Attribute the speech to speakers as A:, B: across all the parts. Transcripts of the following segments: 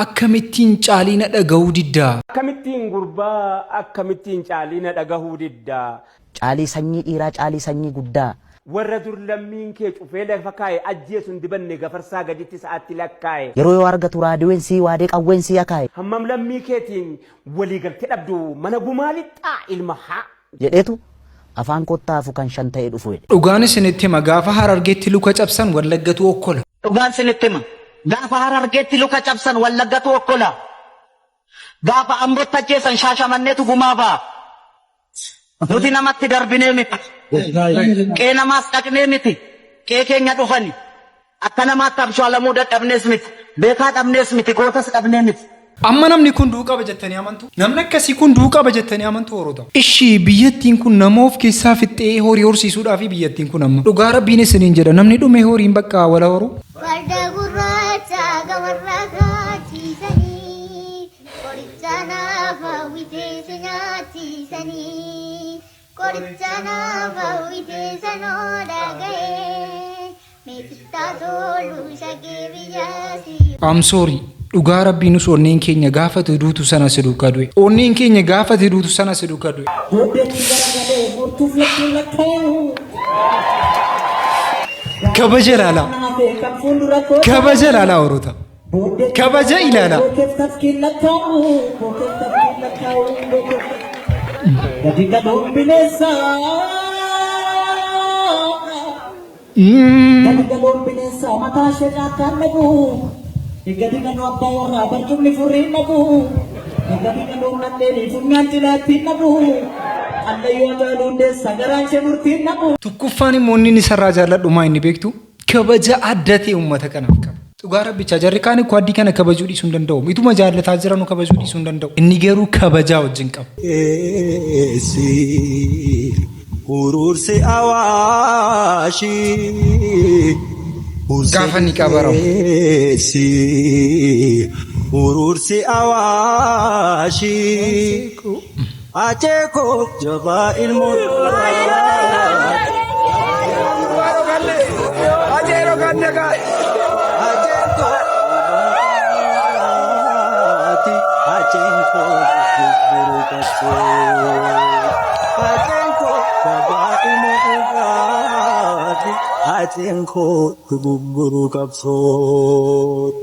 A: akkamittiin caalina dhagahuu diddaa
B: akkamittiin gurbaa akkamittiin caalina dhagahuu diddaa
C: caalii sanyii dhiiraa caalii sanyii guddaa
B: warra dur lammiin kee cufee lafa kaa'e ajjeesuun dibanne gafarsaa gaditti sa'aatti lakkaa'e
C: yeroo yoo argatu raadiyoon sii waadee qawween sii akaa'e
B: hammam lammii keetiin walii galtee dhabdu mana gumaa lixxaa ilma haa
C: jedheetu afaan kottaafu kan shan ta'e dhufu jedhe.
A: Dhugaan isinitti hima gaafa Harargeetti luka cabsan wallaggatu okkola.
C: Dhugaan isinitti hima gaafa Harargeetti luka cabsan wallaggatu okkola. Gaafa Ambootti ajjeesan Shaashamanneetu gumaa ba'a. Nuti namatti darbinee miti. Qee namaas dhaqnee miti. Qee keenya dhufani. Akka namaatti abshaalamuu dadhabnees miti. Beekaa dhabnees miti. Gootas dhabnee miti.
A: Amma namni kun du'uu qaba jettanii amantu? Namni akkasii kun du'uu qaba jettanii amantu horota. Ishii biyyattiin kun nama of keessaa fixxee horii horsiisuudhaaf biyyattiin kun amma. Dhugaa Rabbiin isiniin jedha namni dhume horiin bakka wala horu.
D: Farda gurraacha gamarraa kaachisanii qoricha naaf hawwitee si nyaachisanii qoricha naaf hawwitee sanoo dhaga'ee meeshaa tolu shagee biyyaasi.
A: I'm sorry. Dhugaa Rabbiin us onneen keenya gaafate duutu sana si duukaa du'e. Onneen keenya gaafate duutu sana si duukaa du'e. Kabaja ilaalaa. Kabaja ilaalaa horota. Kabaja ilaalaa. Igadi kan waktu orang bercumli furin nabu, igadi kan orang neli fungan jilatin nabu, anda yang jalunde sagaran cemurtin nabu. Tukufani monni ni sarraja rumah ini begitu, kebaja adat umat kanaf kan. Tugara bicara jari kan kuadi kan kebaju di Sundan dau, itu majalah tajaran kebaju di Sundan dau. Ini geru kebaja ojengkap.
E: Esi urur se awashi.
A: Gaafa ni qabaram
E: si urursi awashi acheko jaba ilmu ajero ganne ga acheko acheko guru kacho acheko jaba ilmu Acengko guru kapsor.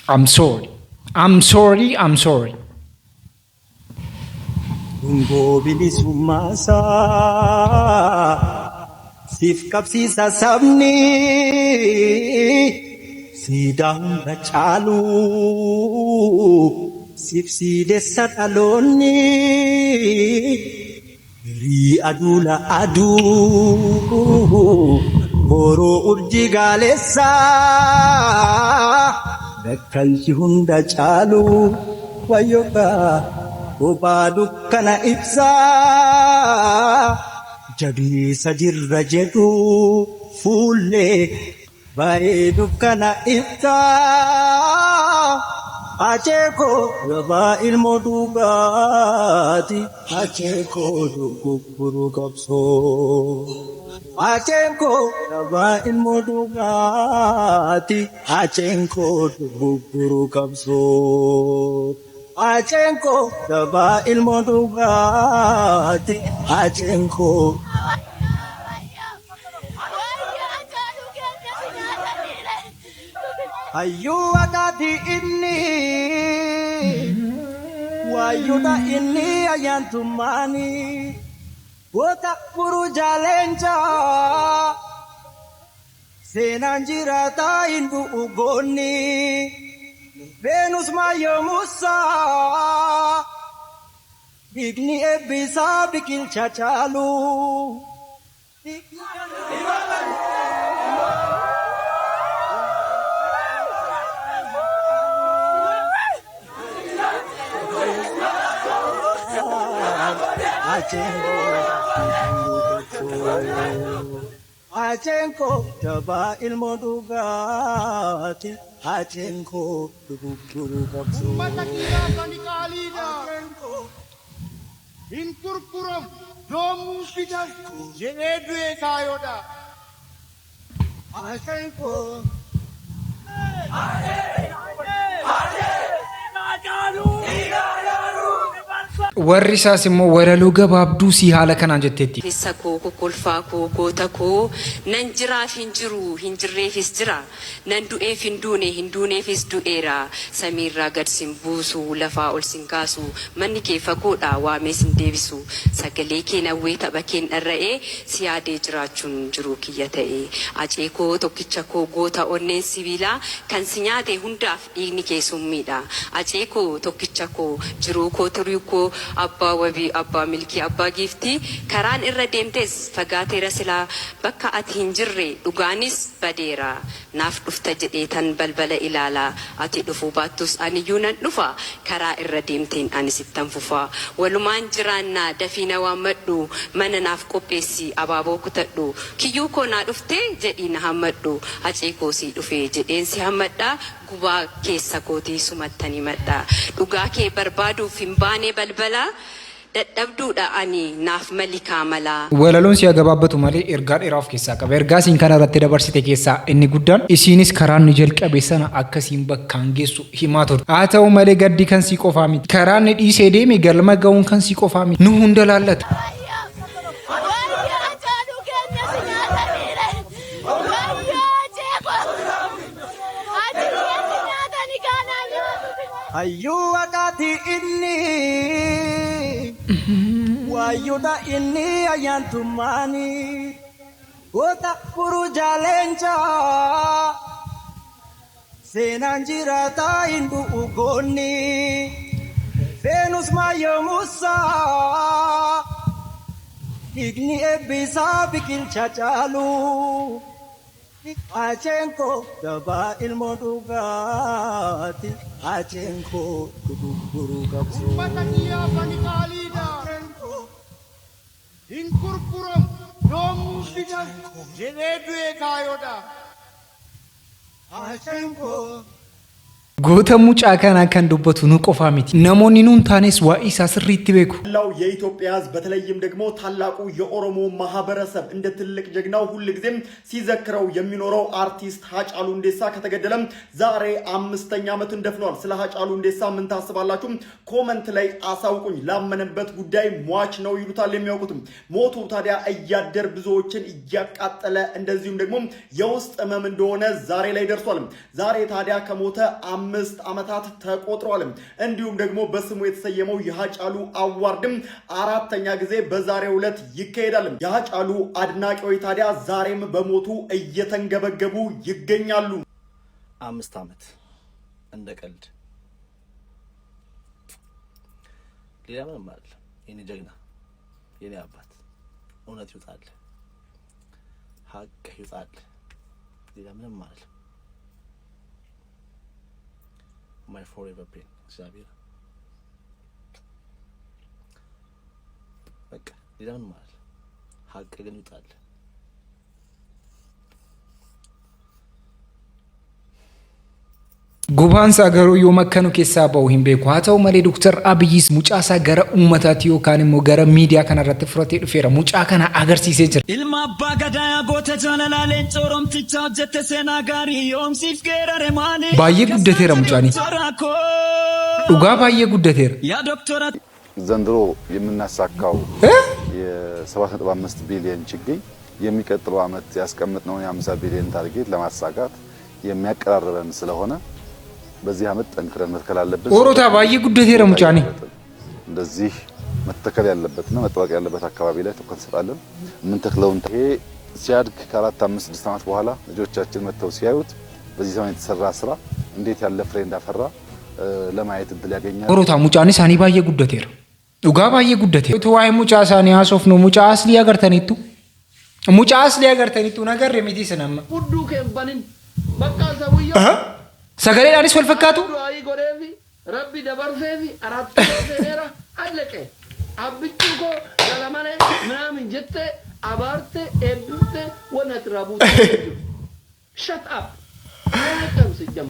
A: I'm sorry. I'm sorry. I'm sorry.
E: Ungo bili sumasa sif kapsisa sabni sidang bacalu sif sidesat aloni. Ri adula adu boro urji galesa bekkalchi hunda chalu wayoka obadu kana ibsa jadi sajirra jetu fulle baedu kana ibsa Aceko raba ilmu dugati Aceko duguru kapso Aceko raba ilmu dugati Aceko duguru kapso Aceko raba ilmu dugati Aceko Ayu adati ini Wayuda ini ayantumani Otak puru jalenca Senanjirata indu ugoni Venus mayo musa Igni ebisa bikil cacalu Acengko coba ilmu dugati Acengko guru kapsu
F: Mata kira kani kalida Acengko Intur kuram Domu pidas Jenedwe sayoda
E: Acengko
G: warri isaas immoo waraloo gabaabduu si haala kanaan jetteetti.
H: Keessa koo kolfaa koo goota koo nan jiraaf hin jiru hin jirreefis jira nan du'eef hin duuneefis du'eera samiirraa gad sin buusu lafaa ol sin kaasu manni kee fagoodha waamee sin deebisu sagalee kee nawwee tapha keen dharra'ee si yaadee jiraachuun jiruu kiyya ta'e acee koo tokkicha koo goota onneen sibiilaa kan si nyaate hundaaf dhiigni kee summiidha acee koo tokkicha koo jiruu koo turii koo abbaa wabii abbaa milkii abbaa giiftii karaan irra deemtes fagaateera silaa bakka ati hin jirre dhugaanis badeera naaf dhufta jedhee tan balbala ilaala ati dhufuu baattus aniyyuu nan dhufa karaa irra deemteen ani sittan fufa walumaan jiraannaa dafiina waammadhu mana naaf qopheessi abaaboo kutadhu kiyyuu koo naa dhufte jedhii na hammadhu acee koo sii dhufe jedheen si hammadha gubaa keessa kootii sumattanii madha dhugaa kee barbaaduuf hin baane balbala dadhabduudha ani naaf malikaa malaa.
G: Walaloon si agabaabbatu malee ergaa dheeraa of keessaa qaba. Ergaa isiin kana irratti dabarsite keessaa inni guddaan isiinis karaan ni jalqabe sana akkasiin bakkaan geessu himaa turte. Haa ta'u malee gaddi kan si qofaa miti. Karaan ni dhiisee deeme galma ga'uun kan si qofaa miti. Nu hunda laallata.
E: Hayyuu waqaati inni wayyuudha inni ayyaantummaani goota furuu jaaleencha seenaan jiraata hin du'u goonni feenus maayyomuusaa dhiigni eebbisaa biqilcha caalu. Achenko daba ilmo dugati achenko guru gabso
F: Ummata bani kalida Inkurkurum domu bidan Jededue kayoda Achenko
G: Goota mucaa kanaa kan dubbatu nu qofaa miti. Namoonni nuun taanes waa'ee isaa sirriitti beeku.
I: ላው የኢትዮጵያ ሕዝብ በተለይም ደግሞ ታላቁ የኦሮሞ ማህበረሰብ እንደ ትልቅ ጀግናው ሁሉ ጊዜም ሲዘክረው የሚኖረው አርቲስት ሃጫሉ ሁንዴሳ ከተገደለም ዛሬ 5ኛ ዓመቱን ደፍኗል። ስለ ሃጫሉ ሁንዴሳ ምን ታስባላችሁ? ኮመንት ላይ አሳውቁኝ። ላመነበት ጉዳይ ሟች ነው ይሉታል የሚያውቁትም። ሞቱ ታዲያ እያደር ብዙዎችን እያቃጠለ እንደዚሁም ደግሞ የውስጥ ህመም እንደሆነ ዛሬ ላይ ደርሷል። ዛሬ ታዲያ ከሞተ 5 ዓመታት ተቆጥሯል። እንዲሁም ደግሞ በስሙ የተሰየመው የሃጫሉ አዋርድም 4ኛ ጊዜ በዛሬው ዕለት ይካሄዳል። የሃጫሉ አድናቂዎች ታዲያ ዛሬም በሞቱ እየተንገበገቡ ይገኛሉ።
J: 5 ዓመት እንደ ቀልድ ሌላ ምንም አይደለም። የኔ ጀግና የኔ አባት እውነት ይውጣል፣ ሀቅ ይውጣል። ሌላ ምንም አይደለም። My forever pain እግዚአብሔር በቃ ሌላ ምን ማለት ሀቅ ግን ይውጣል።
G: Gubaansa garuu yoo makkanu keessaa ba'u hin beeku. Haa ta'u malee Dr. Abiyyiis mucaasaa gara uummataatti yookaan immoo gara miidiyaa kanarratti fudhatee dhufeera. Mucaa kana agarsiisee jira.
K: Ilma abbaa gadaa goota jaalalaaleen cooromticha hojjette seenaa gaarii yoomsiif geerare maali?
G: Baay'ee guddateera mucaani. Dhugaa baay'ee guddateera.
K: ያ ዶክተር
L: ዘንድሮ የምናሳካው የ7.5 ቢሊዮን ችግኝ የሚቀጥለው ዓመት ያስቀምጥነው የ50 ቢሊዮን ታርጌት ለማሳካት የሚያቀራርበን ስለሆነ በዚህ ዓመት ጠንክረን መትከል አለብን።
G: ኦሮታ ባየ ጉደቴረ ሙጫኒ
L: እንደዚህ መተከል ያለበትና መጠበቅ ያለበት አካባቢ ላይ ትኩረት እንሰጣለን። ምን ተክለውን ይሄ ሲያድግ ከ4 5 6 ዓመት በኋላ ልጆቻችን መተው ሲያዩት በዚህ ዘመን የተሰራ ስራ እንዴት ያለ ፍሬ እንዳፈራ ለማየት እድል ያገኛል።
G: ኦሮታ ሙጫኒ ሳኒ ባየ ጉደቴረ ዱጋ ባየ ጉደቴረ ተዋይ ሙጫ ሳኒ አሶፍ ነው ሙጫ አስሊ ያገርተኒቱ ሙጫ አስሊ ያገርተኒቱ ነገር የሚቲ ሰነማ
F: ሁዱ ከበንን በቃ ሰውየው
G: ሰገሌዳኒስ ወልፈካቱ
F: አይ ጎሬቪ ረቢ ደበርፌቪ አራት ሴራ አለቀ አብቹኮ ገለማኔ ምናምን ጀተ አባርተ ኤብተ ወነትራቡ ሸት አፕ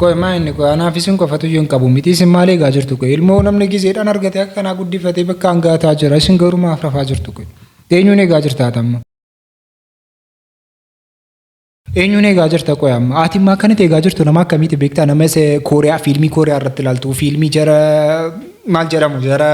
G: Koy maayinni koy anaafisiin qofatu yoon qabu miti isin maalee gaa jirtu koy ilmoo namni gizeedhaan argate akka kanaa guddifatee bakka hangaataa jira isin garuu maaf rafaa jirtu koy eenyuun eegaa jirtaata amma Eenyuun eegaa jirta qoya amma ati immoo akkanatti eegaa jirtu nama akkamitti beektaa nama Kooriyaa fiilmii Kooriyaa irratti ilaaltu fiilmii jara maal jedhamu jara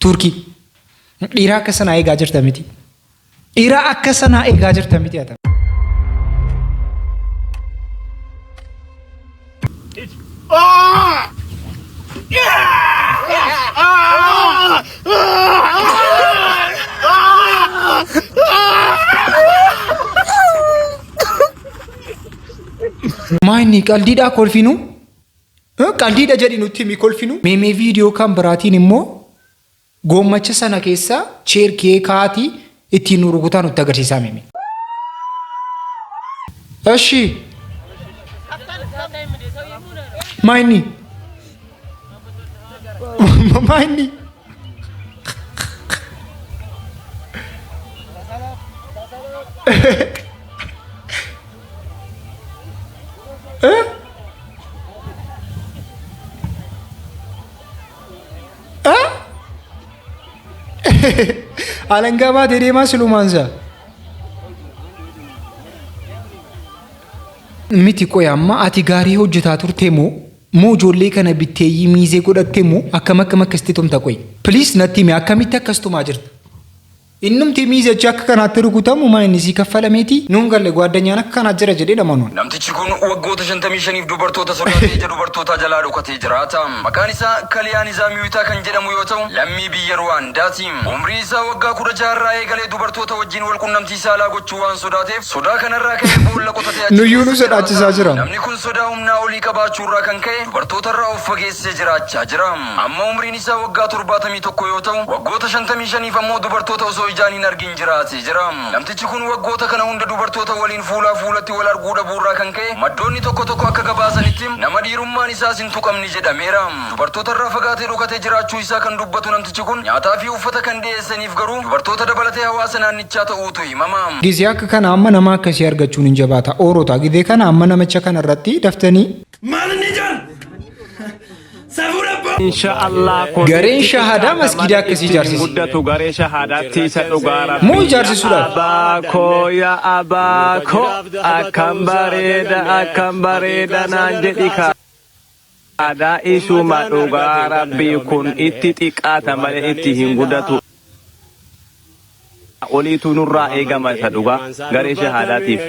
G: Turkii dhiira akka sanaa eegaa jirta miti dhiira akka sanaa eegaa jirta miti ata. Maayini qaldiidhaa kolfinu qaldiidha jedhi nutti mi kolfinu meemee viidiyoo kan biraatiin immoo goommacha sana keessa cheerkee kaatii ittiin nu rukutaa nutti agarsiisaa meeme. Eshi maayini maayini Alangaa baatee deemaa silumaansa. Miti qoya amma ati gaarii hojjetaa turte moo ijoollee kana bitteeyyii miizee godhatte moo akkam akkasitti tumta qoy. Please natti himi akkamitti akkas tumaa jirta. Innumti miizechi akka kanaatti rukutamu maayini sii kaffalameeti nuun galle gwaddanyaan akka kanaa jira jedhee dhamanuun.
M: Namtichi kun waggoota 55 dubartoota sodaatee ija dubartoota jalaa dhokatee jiraata. Maqaan isaa Kaliyaan Izaamiyuutaa kan jedhamu yoo ta'u lammii biyya Ruwaandaati. Umrii isaa waggaa 16 irraa eegalee dubartoota wajjin wal qunnamtii saalaa gochuu waan sodaateef sodaa kanarraa ka'ee boolla qotatee
G: nuyyuu nu sodaachisaa jira.
M: Namni kun sodaa humnaa olii qabaachuurraa kan ka'e dubartootarraa of fageessee jiraachaa jira. Amma umriin isaa waggaa 71 yoo ta'u waggoota 55 ammoo dubartoota osoo ijaaniin argin jiraate jira. Namtichi kun waggoota kana hunda dubartoota waliin fuulaa fuulatti wal arguu dhabuurraa kan ka'e maddoonni tokko tokko akka gabaasanitti nama dhiirummaan isaas hin tuqamne jedhameera. Dubartootarraa fagaatee dhokatee jiraachuu isaa kan dubbatu namtichi kun nyaataa fi uffata kan dhiyeessaniif garuu dubartoota dabalatee hawaasa naannichaa ta'uutu himama.
G: Gizee akka kana amma nama akkasii argachuun hin jabaata. Oorota gizee kana amma namicha kana irratti daftanii
K: Maalni jaan?
G: Gareen shahadaa masgiida akkasii ijaarsisi.
B: Guddatu garee shahaadaatti isa dhugaara.
G: Moo ijaarsisuudhaaf?
B: Abaakoo yaa abaakoo akkam bareeda naan jedhi ka. Aadaa isuma dhugaa rabbii kun itti xiqqaata malee itti hin guddatu. Oliitu nurraa eegama isa dhugaa garee shahaadaatiif.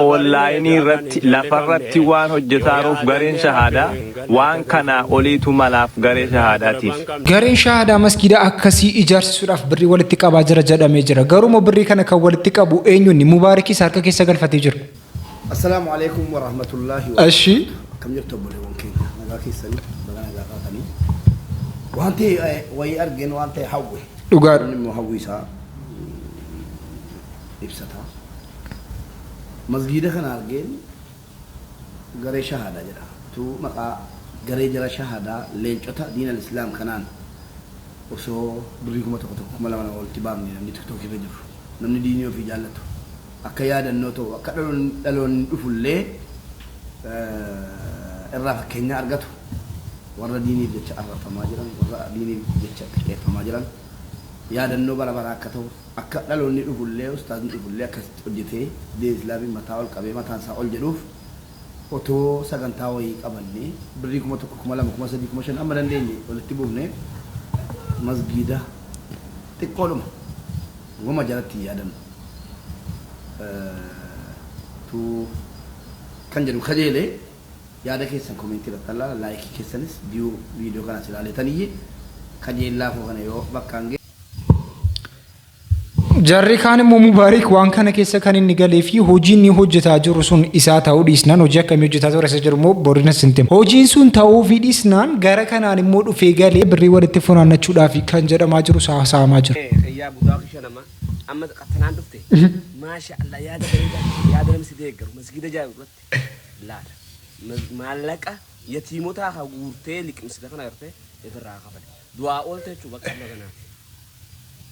B: Onlaayinii irratti lafarratti waan hojjetaaruuf gareen shahadaa waan kana oliitu malaaf garee shahaadaatiif.
G: Gareen shahadaa masgiida akkasii ijaarsisuudhaaf birrii walitti qabaa jira jedhamee jira. Garuu birrii kana kan walitti qabu eenyuun Mubaarikis harka keessa galfatee jira.
N: Assalaamu alaikum wa rahmatullahi wa
G: Ashi.
N: Kam jirtu boleewwan keenya nagaa keessanii baga nagaa qaatanii wanti wayii argeen waan ta'e hawwe.
G: Dhugaa.
N: Inni hawwi isaa ibsata. Masgiida kana argeen garee shahadaa jedha. Tu maqaa garee jara shahadaa leencota diin al-islaam kanaan osoo birrii kuma tokko kuma lama walitti baafne namni tiktok irra jiru namni diinii ofii jaallatu akka yaadannoo ta'u akka dhaloonni dhufullee irraa fakkeenya argatu warra diiniif jecha arrafamaa jiran warra diiniif jecha qixxeeffamaa jiran yaadannoo bara bara akka ta'u akka dhaloonni dhufullee ustaazni dhufullee akkasitti hojjetee diin islaamii mataa ol qabee mataan isaa ol jedhuuf otoo sagantaa wayii qabannee birrii kuma tokko kuma lama kuma sadii kuma shan amma dandeenye walitti buufne masgiida xiqqoodhuma goma jalatti yaadannu tu kan jedhu kajeelee yaada keessan komentii irratti allaala laayikii keessanis viidiyoo kanas ilaaletanii kajeellaa koo kana yoo bakkaan
G: Jarri kaan immoo Mubaarik waan kana keessa kan inni galee fi hojiin inni hojjetaa jiru sun isaa ta'uu dhiisnaan hojii akkamii hojjetaa ture isa jiru immoo boorina sintem. Hojiin sun ta'uu fi dhiisnaan gara kanaan immoo dhufee galee birrii walitti funaannachuudhaaf kan jedhamaa jiru saamaa jiru.
B: Yaa budaa kishanama amma qatanaan dhufte maasha Allah yaada bareedaa yaada namsi deeggaru masgiida jaaruratti laala maallaqa yatiimotaa haa guurtee liqimsita kana gartee irraa qabale du'aa oolte jechuudha bakka amma kanaati.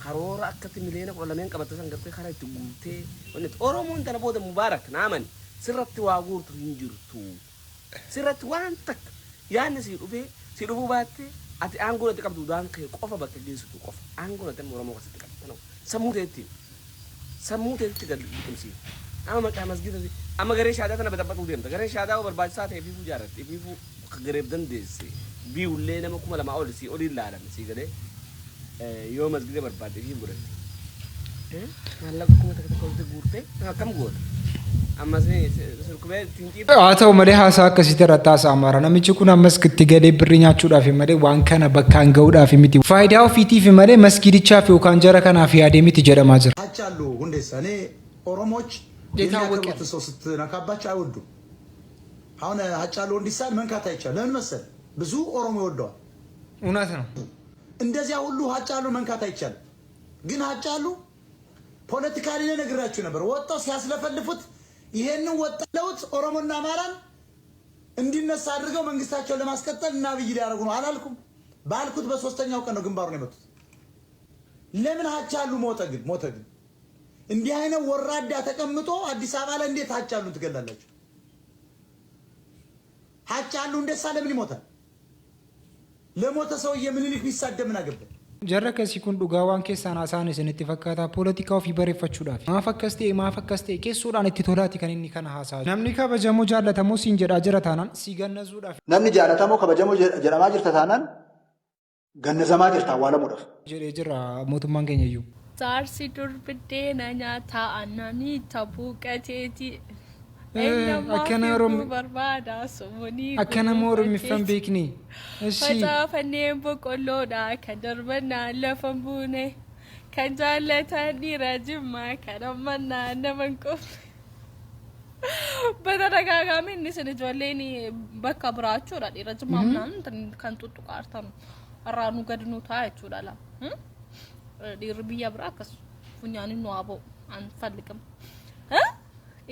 B: Karoora akkatti miliyoona 12 qabatte san gartee karaa itti guutee wanni Oromoon tana booda Mubaarak naaman sirratti waa guurtu hin jirtu sirratti waan takka yaanni si dhufuu baatte ati aangoo itti qabdu daan kee qofa bakka geessitu qofa aangoo itti Oromoo keessatti qabdu sammuu teetti sammuu teetti gad liqimsi ama maqaa masgida ama garee shaadaa tana batabbatu deemta garee shaadaa barbaachisaa ta'e fiifuu jaarratti fiifuu gareef dandeesse biiwullee nama 2,000 ol si olii ilaalame si galee yoo masgida barbaadde fiif godhatte maallaqa 1,000 guurtee akkam goota
G: haa ta'u malee haasaa akkasitti irratti haasa'amaara namichi kun ammas itti galee birrii nyaachuudhaaf malee waan kana bakkaan ga'uudhaaf miti faayidaa ofiitiif malee masgidichaaf yookaan jara kanaaf yaadee miti jedhamaa jira.
O: አቻሉ ሁንዴሳ እኔ ኦሮሞች የታወቀ ሰው ስትነካባቸው አይወዱም። አሁን አቻሉ ሁንዴሳን መንካት አይቻልም። ለምን መሰል ብዙ ኦሮሞ ይወደዋል።
G: እውነት ነው።
O: እንደዚያ ሁሉ አቻሉ መንካት አይቻልም። ግን አቻሉ ፖለቲካሊ ነግራችሁ ነበር ወጣው ሲያስለፈልፉት ይሄንን ወጣለውት ኦሮሞና አማራን እንዲነሳ አድርገው መንግስታቸውን ለማስቀጠል እና አብይ ሊያደርጉ ነው አላልኩም? ባልኩት በሶስተኛው ቀን ነው ግንባሩ ነው የመጡት። ለምን ሀጫሉ ሞተ ግን እንዲህ አይነት ወራዳ ተቀምጦ አዲስ አበባ ላይ እንዴት ሀጫሉን ትገላላችሁ? ሀጫሉ እንደሳ ለምን ይሞታል? ለሞተ ሰውዬ ምኒልክ ቢሳደብ ምን አገባ?
G: jarra kasi kun dhugaa waan keessaan haasaan isinitti fakkaata poolitikaa ofii bareeffachuudhaaf maaf akkas ta'e keessuudhaan itti tolaati kan inni kana haasaa namni kabajamoo jaallatamoo siin jedhaa jira taanaan si gannasuudhaaf
O: namni jaallatamoo kabajamoo jedhamaa jirta taanaan gannazamaa jirta awwaalamuudhaaf
G: jedhee jira mootummaan keenya iyyuu.
P: Jaarsi durbidee na nyaataa aannanii tabuu qateeti.
G: akkana Oromiffan beekni
P: facaafanneen boqqolloodha kan darbannaa lafan buune kan jaallatan dhiira jimmaa kan ammannaa naman qofne በተደጋጋሚ እንስን ጆሌኒ በቃ ብራቹudha dhiira jimmaa ምናምን kan tuttuqaartan arraanu gadnu taa'achuudha dhiirri biyya biraa akkas funyaanin nu aboo anfalliqam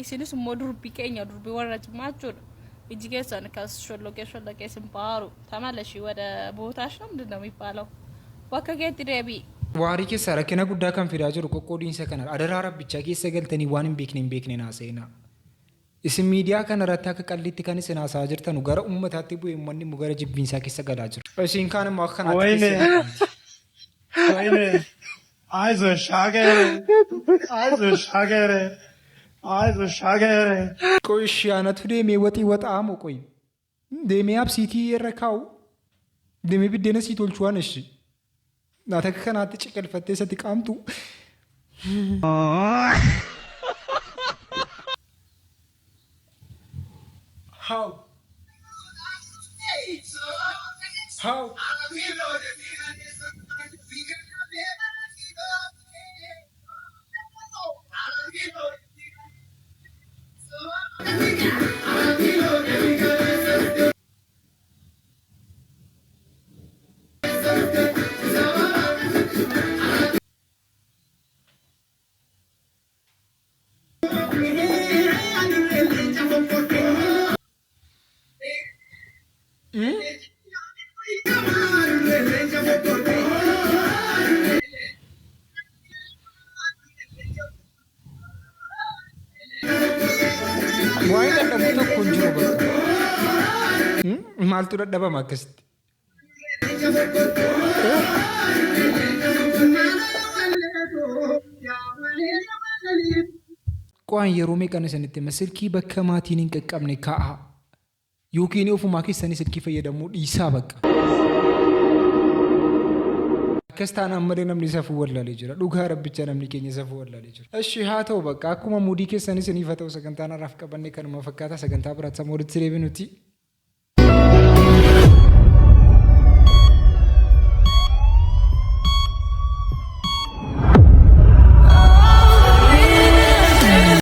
P: isinis immoo durbii keenya durbii warra jimaachuudha iji keessan kas shollokee simpaaru tamalashii wada bootash ነው ምንድን ነው የሚባለው bakka keetti deebii
G: waarii keessa rakkina guddaa kan fidaa jiru qoqqoodiinsa kana adaraa rabbicha keessa galtanii waan hin beekne naaseenaa isin miidiyaa kana irratti akka qalliitti kan isin haasaa jirtan gara ummataatti bu'ee uummanni immoo gara jibbiinsaa keessa galaa jiru isin kaan immoo akkanaatti
Q: wayne aizo shagere Also shagere.
G: Koi shiana tude me wati wata amo koi. De me absiti errakau. De me bidena si tolchuan eshi. Na ta kana ti chikal fatte sa tikamtu. How? Maaltu dadhabama akkasitti? Qo'aan yeroo meeqan isinitti hima silkii bakka maatiin hin qaqqabne kaa'a yookiin ofumaa keessanii silkii fayyadamuu dhiisaa bakka. Akkas taanaan malee namni safuu wallaalee jira dhugaa rabbicha namni keenya safuu wallaalee jira. Eshi haa ta'u bakka akkuma muudii keessanii isiniif haa ta'u sagantaan har'aaf qabanne kanuma fakkaata sagantaa biraatti sammuu walitti deebinuti.